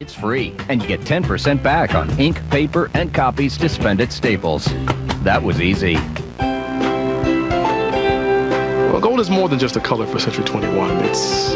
It's free, and you get 10% back on ink, paper, and copies to spend at Staples. That was easy. Well, gold is more than just a color for Century 21. It's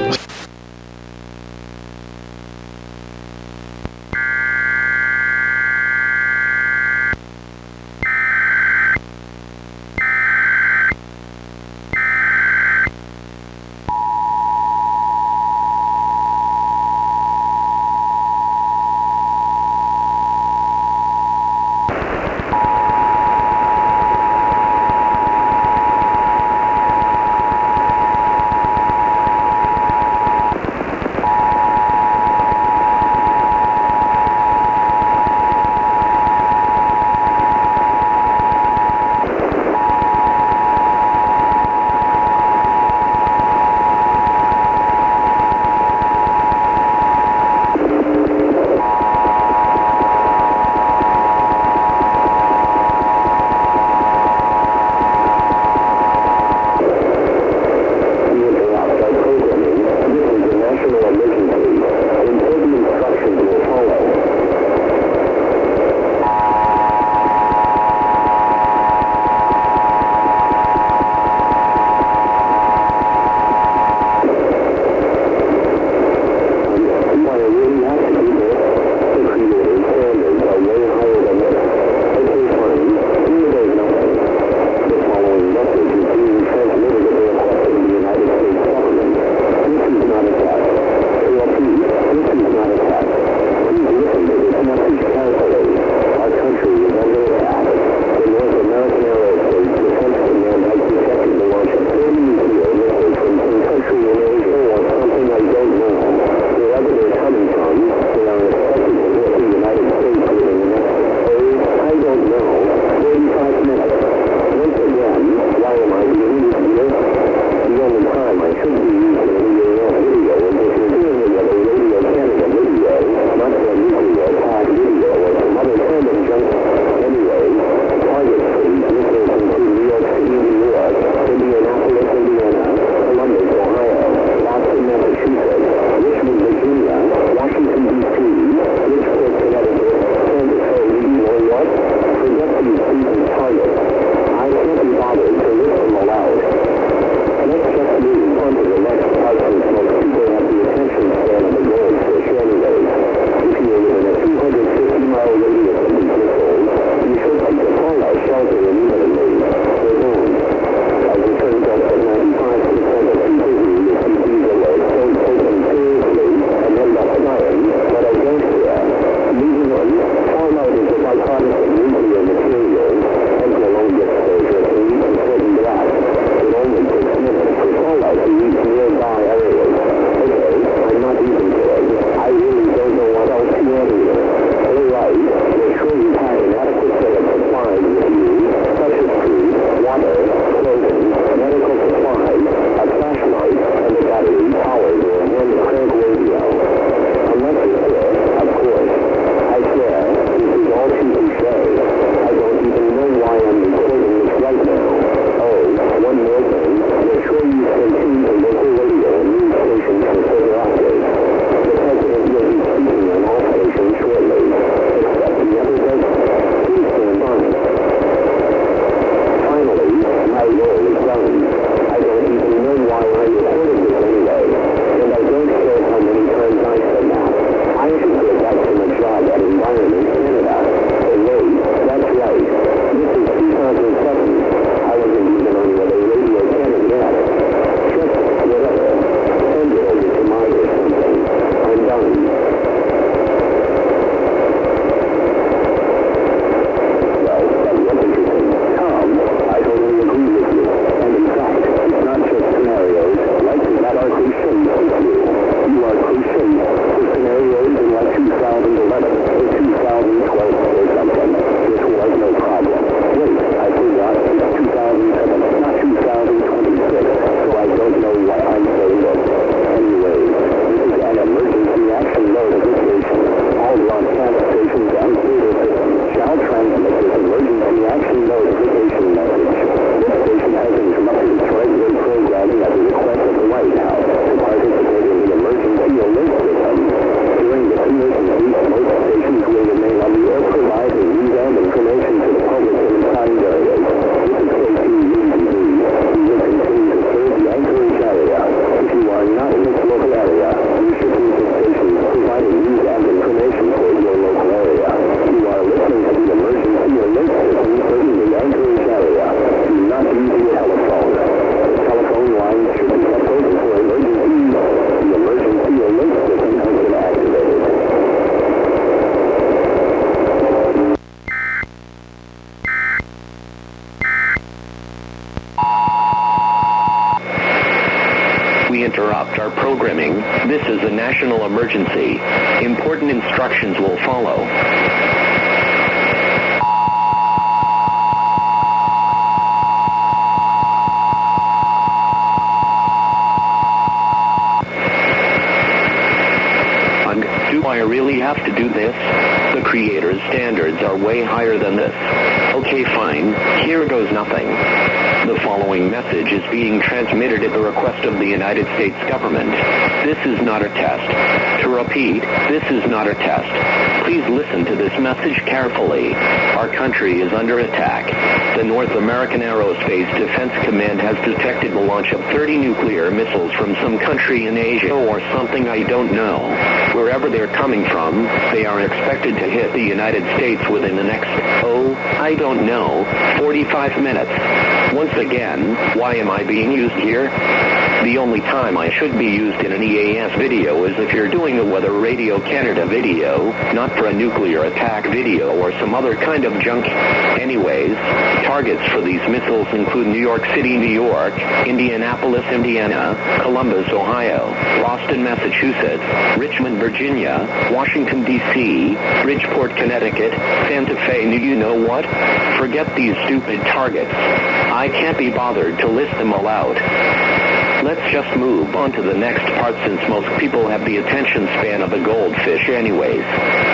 national emergency. Important instructions will follow. Do I really have to do this? The creator's standards are way higher than this. Okay, fine. Here goes nothing. The following message is being transmitted at the request of the United States government. This is not a test. To repeat, this is not a test. Please listen to this message carefully. Our country is under attack. The North American Aerospace Defense Command has detected the launch of 30 nuclear missiles from some country in Asia or something I don't know. Wherever they're coming from, they are expected to hit the United States within the next, I don't know, 45 minutes. Once again, why am I being used here? The only time I should be used in an EAS video is if you're doing a Weather Radio Canada video, not for a nuclear attack video or some other kind of junk. Anyways, targets for these missiles include New York City, New York, Indianapolis, Indiana, Columbus, Ohio, Boston, Massachusetts, Richmond, Virginia, Washington, D.C., Bridgeport, Connecticut, Santa Fe, you know what? Forget these stupid targets. I can't be bothered to list them all out. Let's just move on to the next part since most people have the attention span of a goldfish anyways.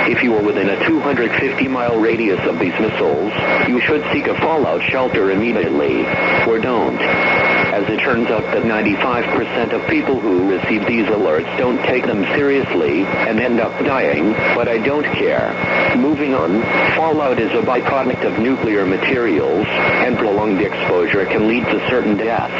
If you are within a 250-mile radius of these missiles, you should seek a fallout shelter immediately, or don't. As it turns out that 95% of people who receive these alerts don't take them seriously and end up dying, but I don't care. Moving on, fallout is a byproduct of nuclear materials, and prolonged exposure can lead to certain death.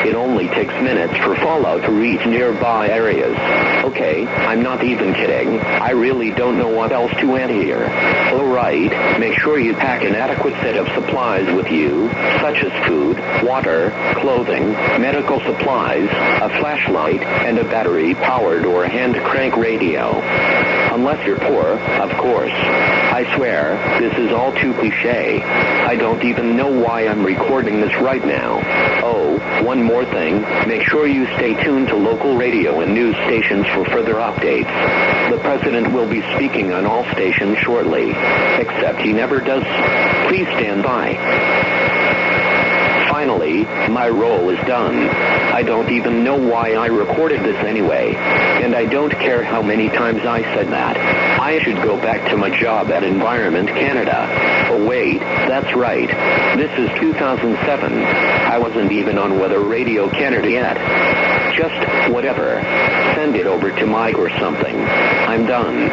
It only takes minutes for fallout to reach nearby areas. Okay, I'm not even kidding. I really don't know what else to add here. Alright, make sure you pack an adequate set of supplies with you, such as food, water, clothing, medical supplies, a flashlight, and a battery-powered or hand-crank radio. Unless you're poor, of course. I swear, this is all too cliché. I don't even know why I'm recording this right now. Oh, one more thing. Make sure you stay tuned to local radio and news stations for further updates. The President will be speaking on all stations shortly, except he never does. Please stand by. Finally, my role is done. I don't even know why I recorded this anyway, and I don't care how many times I said that. I should go back to my job at Environment Canada. Oh wait, that's right. This is 2007. I wasn't even on Weather Radio Canada yet. Just whatever. Send it over to Mike or something. I'm done.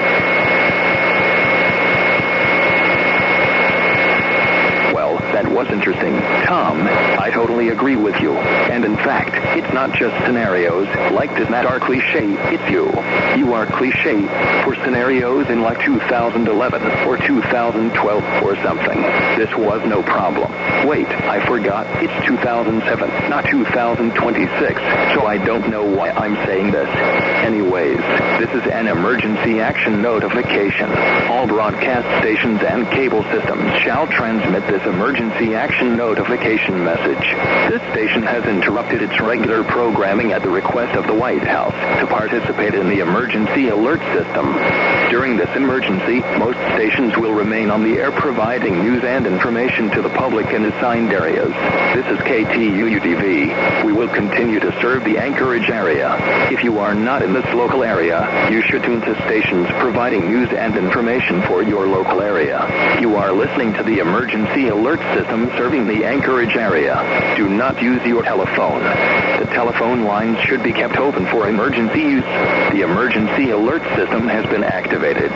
That was interesting. Tom, I totally agree with you. And in fact, it's not just scenarios like this that are cliché, it's you. You are cliché for scenarios in like 2011 or 2012 or something. This was no problem. Wait, I forgot. It's 2007, not 2026, so I don't know why I'm saying this. Anyways, this is an emergency action notification. All broadcast stations and cable systems shall transmit this emergency action notification message. This station has interrupted its regular programming at the request of the White House to participate in the emergency alert system. During this emergency, most stations will remain on the air providing news and information to the public in assigned areas. This is KTUUTV. We will continue to serve the Anchorage area. If you are not in this local area, you should tune to stations providing news and information for your local area. You are listening to the emergency alert system serving the Anchorage area. Do not use your telephone. The telephone lines should be kept open for emergency use. The emergency alert system has been activated.